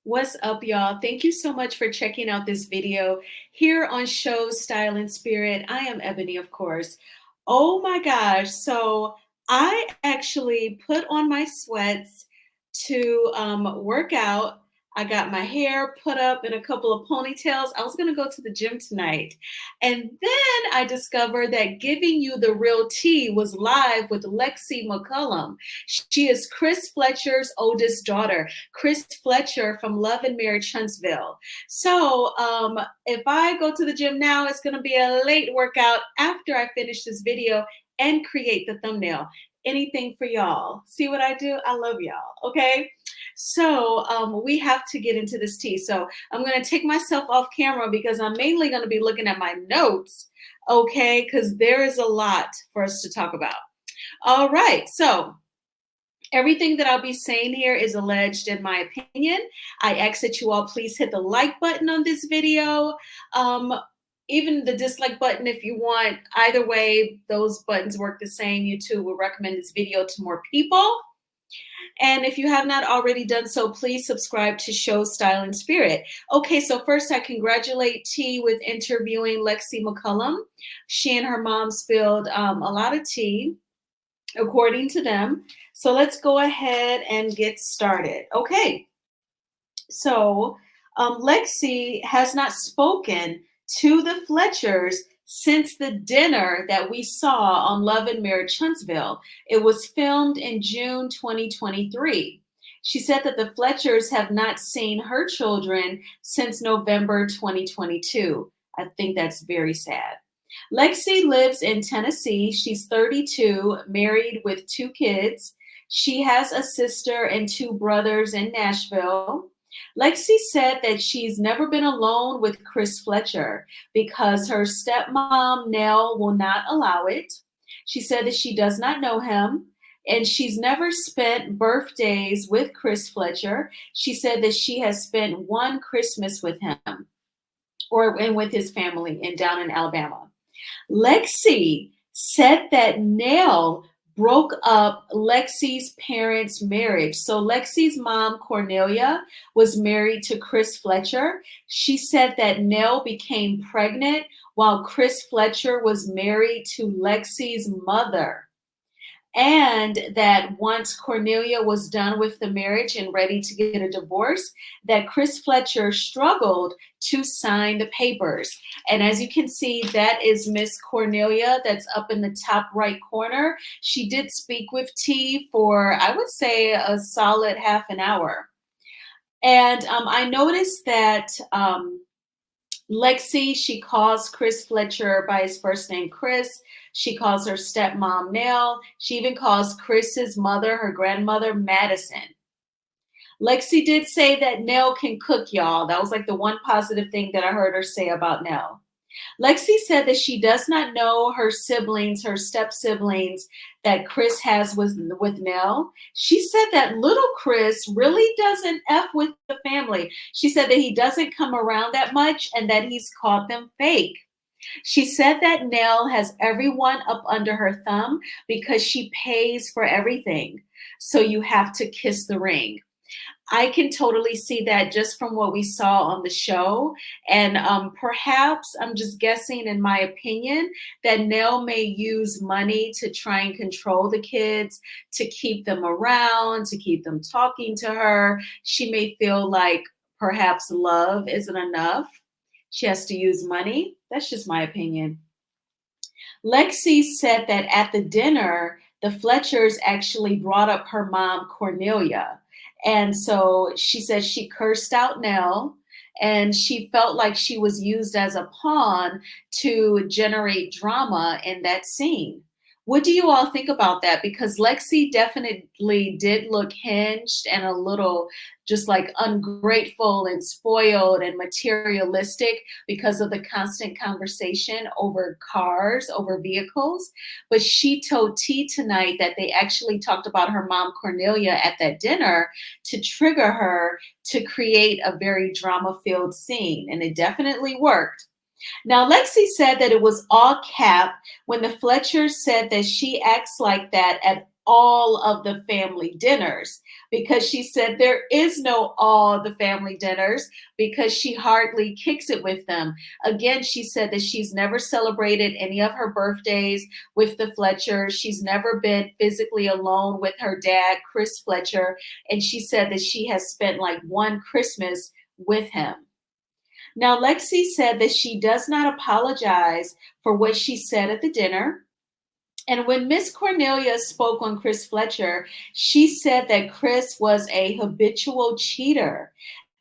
What's up, y'all? Thank you so much for checking out this video here on Show Style and Spirit. I am Ebony, of course. Oh my gosh. So I actually put on my sweats to work out. I got my hair put up in a couple of ponytails. I was going to go to the gym tonight. And then I discovered that Giving You the Real Tea was live with Lexi McCullum. She is Chris Fletcher's oldest daughter. Chris Fletcher from Love Marriage Huntsville. So if I go to the gym now, it's going to be a late workout after I finish this video and create the thumbnail. Anything for y'all. See what I do? I love y'all. Okay. So we have to get into this tea. So I'm going to take myself off camera because I'm mainly going to be looking at my notes. Okay. Because there is a lot for us to talk about. All right. So everything that I'll be saying here is alleged in my opinion. I ask that you all please hit the like button on this video. Even the dislike button if you want. Either way, those buttons work the same. YouTube will recommend this video to more people. And if you have not already done so, please subscribe to Show Style and Spirit. Okay, so first I congratulate T with interviewing Lexi McCullum. She and her mom spilled a lot of tea, according to them. So let's go ahead and get started. Okay, so Lexi has not spoken to the Fletchers since the dinner that we saw on Love and Marriage Huntsville. It was filmed in June 2023. She said that the Fletchers have not seen her children since November 2022. I think that's very sad. Lexi lives in Tennessee. She's 32, married with 2 kids. She has a sister and 2 brothers in Nashville. Lexi said that she's never been alone with Chris Fletcher because her stepmom, Nell, will not allow it. She said that she does not know him and she's never spent birthdays with Chris Fletcher. She said that she has spent one Christmas with him and with his family down in Alabama. Lexi said that Nell broke up Lexi's parents' marriage. So Lexi's mom, Cornelia, was married to Chris Fletcher. She said that Nell became pregnant while Chris Fletcher was married to Lexi's mother. And that once Cornelia was done with the marriage and ready to get a divorce, that Chris Fletcher struggled to sign the papers. And as you can see, that is Miss Cornelia that's up in the top right corner. She did speak with T for, I would say, a solid half an hour. And I noticed that Lexi, she calls Chris Fletcher by his first name, Chris. She calls her stepmom, Nell. She even calls Chris's mother, her grandmother, Madison. Lexi did say that Nell can cook, y'all. That was like the one positive thing that I heard her say about Nell. Lexi said that she does not know her siblings, her step siblings that Chris has with Nell. She said that little Chris really doesn't F with the family. She said that he doesn't come around that much and that he's called them fake. She said that Nell has everyone up under her thumb because she pays for everything. So you have to kiss the ring. I can totally see that just from what we saw on the show. And perhaps, I'm just guessing in my opinion, that Nell may use money to try and control the kids, to keep them around, to keep them talking to her. She may feel like perhaps love isn't enough. She has to use money. That's just my opinion. Lexi said that at the dinner, the Fletchers actually brought up her mom, Cornelia. And so she said she cursed out Nell and she felt like she was used as a pawn to generate drama in that scene. What do you all think about that? Because Lexi definitely did look hinged and a little just like ungrateful and spoiled and materialistic because of the constant conversation over cars, over vehicles. But she told T tonight that they actually talked about her mom, Cornelia, at that dinner to trigger her to create a very drama-filled scene. And it definitely worked. Now, Lexi said that it was all cap when the Fletchers said that she acts like that at all of the family dinners. because she said there is no all the family dinners because she hardly kicks it with them. Again, she said that she's never celebrated any of her birthdays with the Fletchers. She's never been physically alone with her dad, Chris Fletcher. And she said that she has spent like one Christmas with him. Now, Lexi said that she does not apologize for what she said at the dinner. And when Miss Cornelia spoke on Chris Fletcher, she said that Chris was a habitual cheater.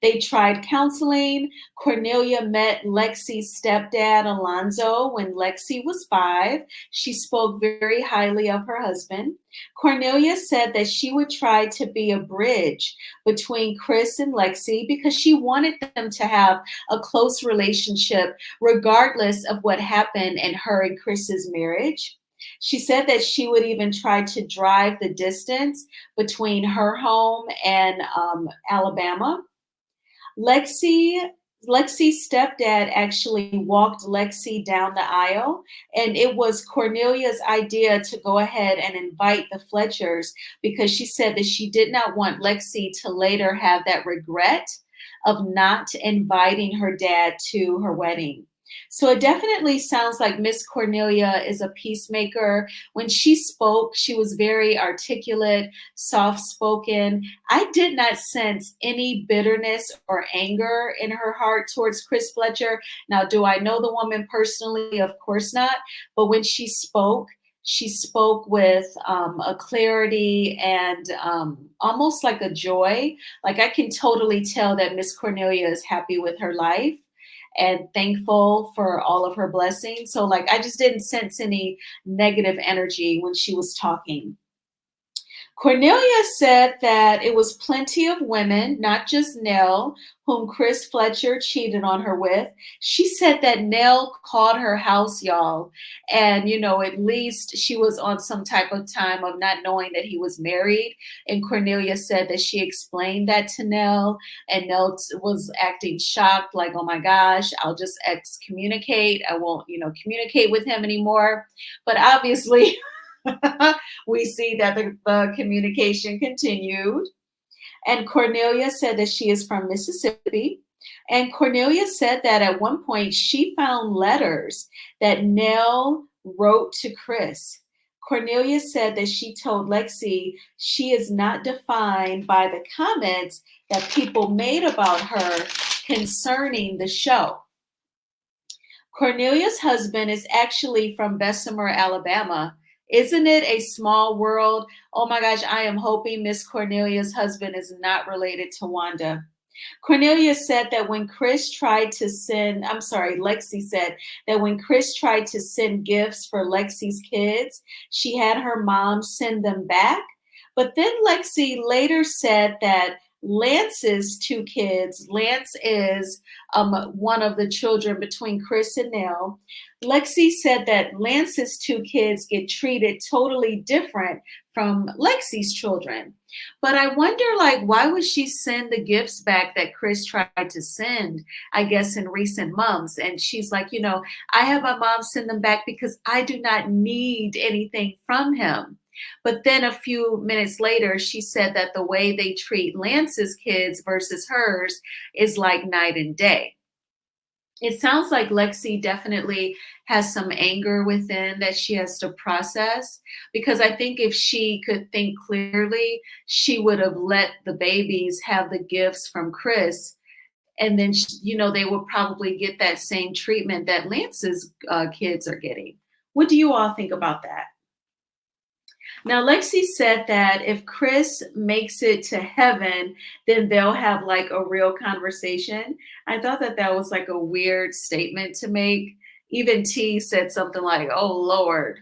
They tried counseling. Cornelia met Lexi's stepdad, Alonzo, when Lexi was 5. She spoke very highly of her husband. Cornelia said that she would try to be a bridge between Chris and Lexi because she wanted them to have a close relationship, regardless of what happened in her and Chris's marriage. She said that she would even try to drive the distance between her home and Alabama. Lexi Lexi's stepdad actually walked Lexi down the aisle, and it was Cornelia's idea to go ahead and invite the Fletchers because she said that she did not want Lexi to later have that regret of not inviting her dad to her wedding. So it definitely sounds like Miss Cornelia is a peacemaker. When she spoke, she was very articulate, soft spoken. I did not sense any bitterness or anger in her heart towards Chris Fletcher. Now, do I know the woman personally? Of course not. But when she spoke with a clarity and almost like a joy. Like I can totally tell that Miss Cornelia is happy with her life and thankful for all of her blessings. So like I just didn't sense any negative energy when she was talking. Cornelia said that it was plenty of women, not just Nell, whom Chris Fletcher cheated on her with. She said that Nell called her house, y'all. And, at least she was on some type of time of not knowing that he was married. And Cornelia said that she explained that to Nell. And Nell was acting shocked, like, oh my gosh, I'll just excommunicate. I won't, communicate with him anymore. But obviously, we see that the communication continued. And Cornelia said that she is from Mississippi. And Cornelia said that at one point she found letters that Nell wrote to Chris. Cornelia said that she told Lexi she is not defined by the comments that people made about her concerning the show. Cornelia's husband is actually from Bessemer, Alabama. Isn't it a small world? Oh my gosh, I am hoping Miss Cornelia's husband is not related to Wanda. Cornelia said that when Chris tried to send, I'm sorry, Lexi said that when Chris tried to send gifts for Lexi's kids, she had her mom send them back. But then Lexi later said that Lance's 2 kids, Lance is one of the children between Chris and Nell. Lexi said that Lance's 2 kids get treated totally different from Lexi's children. But I wonder, like, why would she send the gifts back that Chris tried to send, I guess, in recent months? And she's like, I have my mom send them back because I do not need anything from him. But then a few minutes later, she said that the way they treat Lance's kids versus hers is like night and day. It sounds like Lexi definitely has some anger within that she has to process, because I think if she could think clearly, she would have let the babies have the gifts from Chris. And then, they would probably get that same treatment that Lance's kids are getting. What do you all think about that? Now, Lexi said that if Chris makes it to heaven, then they'll have like a real conversation. I thought that that was like a weird statement to make. Even T said something like, oh, Lord.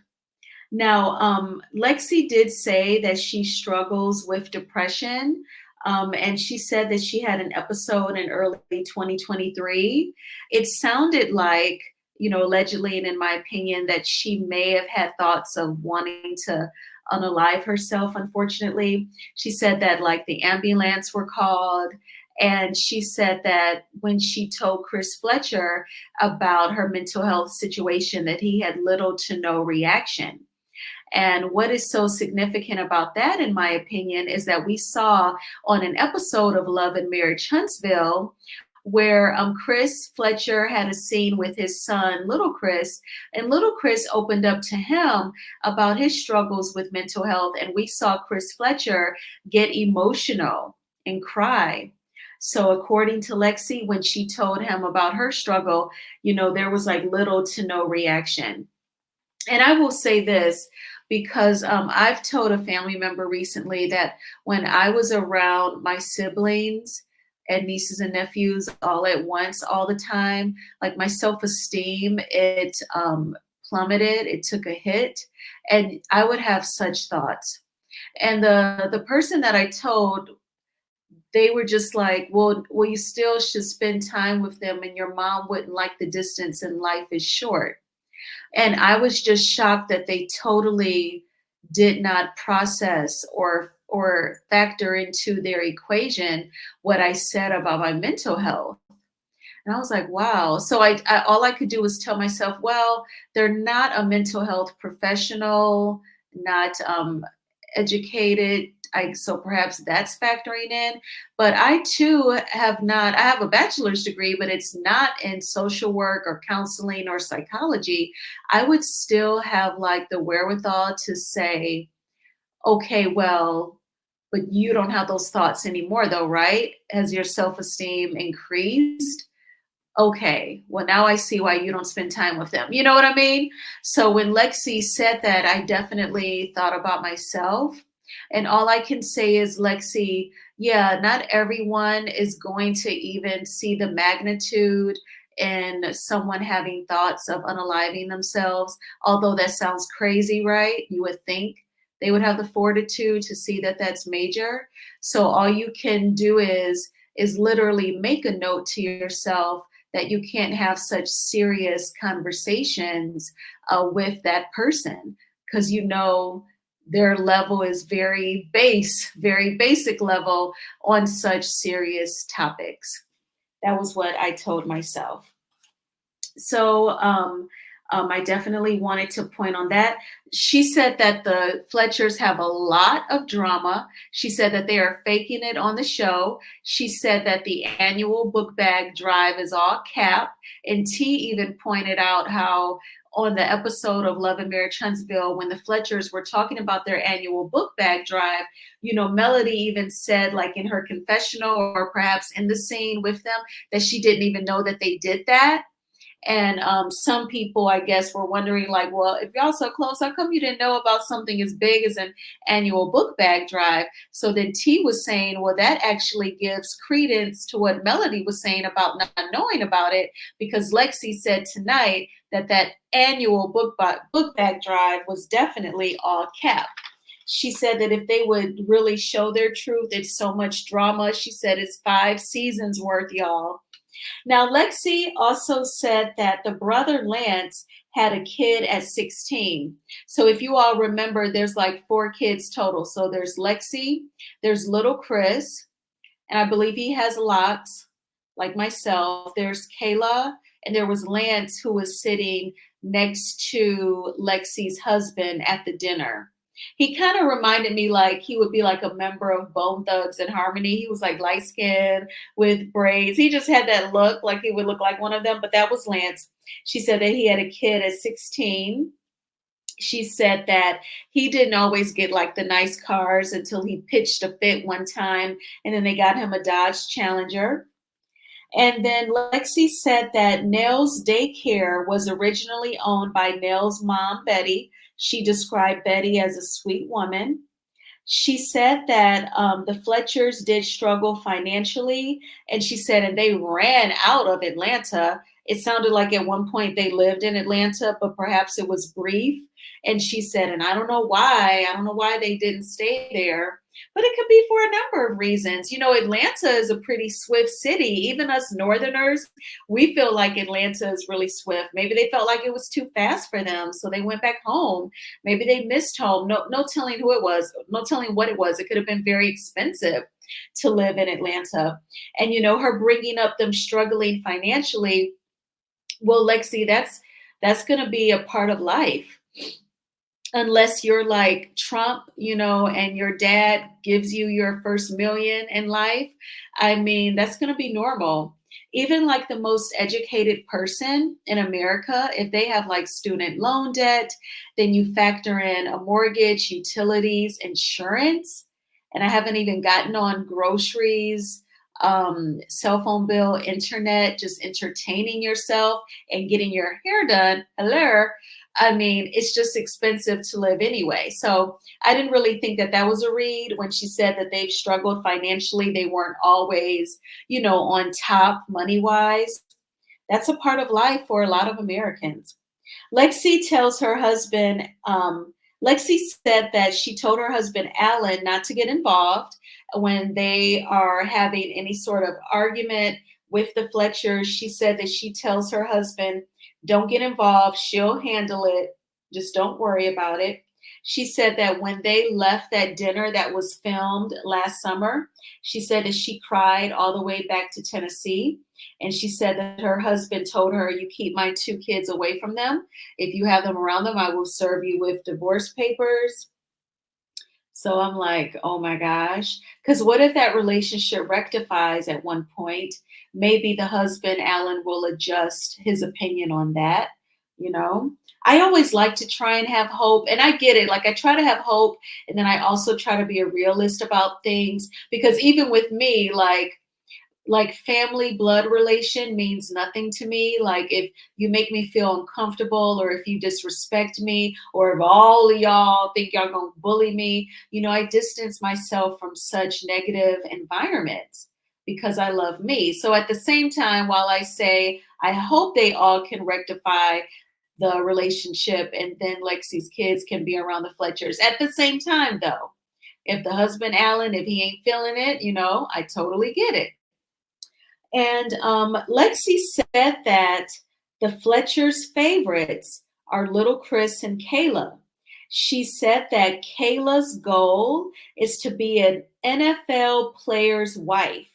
Now, Lexi did say that she struggles with depression. And she said that she had an episode in early 2023. It sounded like, allegedly, and in my opinion, that she may have had thoughts of wanting to unalive herself, unfortunately. She said that like the ambulance were called. And she said that when she told Chris Fletcher about her mental health situation, that he had little to no reaction. And what is so significant about that, in my opinion, is that we saw on an episode of Love and Marriage Huntsville where Chris Fletcher had a scene with his son, little Chris, and little Chris opened up to him about his struggles with mental health. And we saw Chris Fletcher get emotional and cry. So, according to Lexi, when she told him about her struggle, there was like little to no reaction. And I will say this because I've told a family member recently that when I was around my siblings and nieces and nephews all at once, all the time, like my self esteem, it plummeted. It took a hit, and I would have such thoughts. And the person that I told, they were just like, well, you still should spend time with them, and your mom wouldn't like the distance, and life is short. And I was just shocked that they totally did not process or factor into their equation what I said about my mental health. And I was like, wow. So I all I could do was tell myself, well, they're not a mental health professional, not educated. So perhaps that's factoring in. But I too have not, I have a bachelor's degree, but it's not in social work or counseling or psychology. I would still have like the wherewithal to say, okay, well, but you don't have those thoughts anymore though, right? Has your self-esteem increased? Okay, well, now I see why you don't spend time with them. You know what I mean? So when Lexi said that, I definitely thought about myself. And all I can say is, Lexi, yeah, not everyone is going to even see the magnitude in someone having thoughts of unaliving themselves. Although that sounds crazy, right? You would think they would have the fortitude to see that that's major. So all you can do is literally make a note to yourself that you can't have such serious conversations with that person because their level is very basic level on such serious topics. That was what I told myself. So I definitely wanted to point on that. She said that the Fletchers have a lot of drama. She said that they are faking it on the show. She said that the annual book bag drive is all cap. And T even pointed out how on the episode of Love and Marriage Huntsville, when the Fletchers were talking about their annual book bag drive, Melody even said, like in her confessional or perhaps in the scene with them, that she didn't even know that they did that. And some people, I guess, were wondering, like, well, if y'all so close, how come you didn't know about something as big as an annual book bag drive? So then T was saying, well, that actually gives credence to what Melody was saying about not knowing about it, because Lexi said tonight that annual book bag drive was definitely all cap. She said that if they would really show their truth, it's so much drama. She said it's 5 seasons worth, y'all. Now, Lexi also said that the brother Lance had a kid at 16. So if you all remember, there's like 4 kids total. So there's Lexi, there's little Chris, and I believe he has locks, like myself. There's Kayla, and there was Lance, who was sitting next to Lexi's husband at the dinner. He kind of reminded me like he would be like a member of Bone Thugs and Harmony. He was like light skinned with braids. He just had that look, like he would look like one of them, but that was Lance. She said that he had a kid at 16. She said that he didn't always get like the nice cars until he pitched a fit one time, and then they got him a Dodge Challenger. And then Lexi said that Nell's daycare was originally owned by Nell's mom, Betty. She described Betty as a sweet woman. She said that the Fletchers did struggle financially, and she said, and they ran out of Atlanta. It sounded like at one point they lived in Atlanta, but perhaps it was brief. And she said, and I don't know why they didn't stay there. But it could be for a number of reasons. Atlanta is a pretty swift city. Even us Northerners, we feel like Atlanta is really swift. Maybe they felt like it was too fast for them, so they went back home. Maybe they missed home. No telling who it was. No telling what it was. It could have been very expensive to live in Atlanta. And, her bringing up them struggling financially, well, Lexi, that's going to be a part of life. unless you're like Trump, and your dad gives you your first million in life. I mean, that's going to be normal. Even like the most educated person in America, if they have like student loan debt, then you factor in a mortgage, utilities, insurance. And I haven't even gotten on groceries, cell phone bill, internet, just entertaining yourself and getting your hair done. Hello. I mean, it's just expensive to live anyway. So I didn't really think that that was a read when she said that they've struggled financially. They weren't always, on top money wise. That's a part of life for a lot of Americans. Lexi tells her husband, Lexi said that she told her husband, Alan, not to get involved when they are having any sort of argument with the Fletchers. She said that she tells her husband, don't get involved. She'll handle it. Just don't worry about it. She said that when they left that dinner that was filmed last summer, she said that she cried all the way back to Tennessee. And she said that her husband told her, you keep my two kids away from them. If you have them around them, I will serve you with divorce papers. So I'm like, oh my gosh. Because what if that relationship rectifies at one point? Maybe the husband, Alan, will adjust his opinion on that. You know, I always like to try and have hope. And I get it. Like, I try to have hope. And then I also try to be a realist about things. Because even with me, like family blood relation means nothing to me. Like if you make me feel uncomfortable or if you disrespect me or if all of y'all think y'all gonna bully me, I distance myself from such negative environments because I love me. So at the same time, while I say I hope they all can rectify the relationship and then Lexi's kids can be around the Fletchers, at the same time though, if the husband Alan, if he ain't feeling it, I totally get it. And Lexi said that the Fletcher's favorites are little Chris and Kayla. She said that Kayla's goal is to be an NFL player's wife.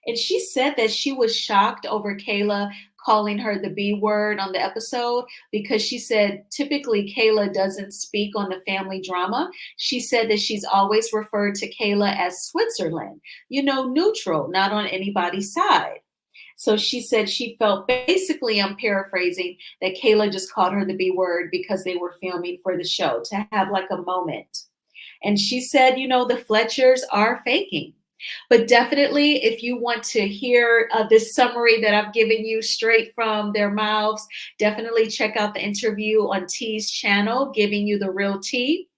And she said that she was shocked over Kayla calling her the B word on the episode because she said typically Kayla doesn't speak on the family drama. She said that she's always referred to Kayla as Switzerland, neutral, not on anybody's side. So she said she felt basically, I'm paraphrasing, that Kayla just called her the B word because they were filming for the show to have like a moment. And she said, the Fletchers are faking. But definitely, if you want to hear this summary that I've given you straight from their mouths, definitely check out the interview on T's channel, Giving You the Real Tea.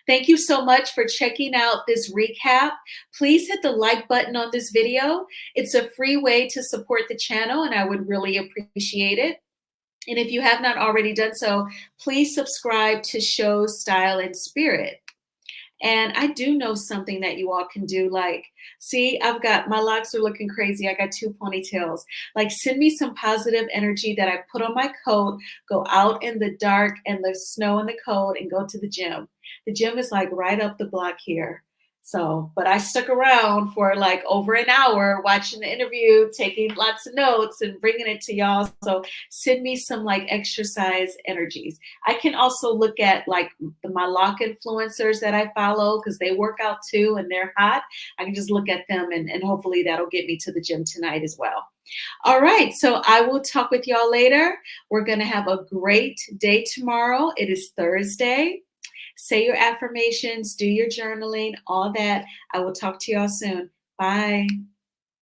Thank you so much for checking out this recap. Please hit the like button on this video. It's a free way to support the channel and I would really appreciate it. And if you have not already done so, please subscribe to Show Style and Spirit. And I do know something that you all can do. Like, see, I've got my locks are looking crazy. I got two ponytails. Like, send me some positive energy that I put on my coat, go out in the dark and the snow and the cold, and go to the gym. The gym is like right up the block here. So, but I stuck around for like over an hour watching the interview, taking lots of notes and bringing it to y'all. So send me some like exercise energies. I can also look at like my lock influencers that I follow because they work out too and they're hot. I can just look at them and hopefully that'll get me to the gym tonight as well. All right, so I will talk with y'all later. We're going to have a great day tomorrow. It is Thursday. Say your affirmations, do your journaling, all that. I will talk to y'all soon. Bye.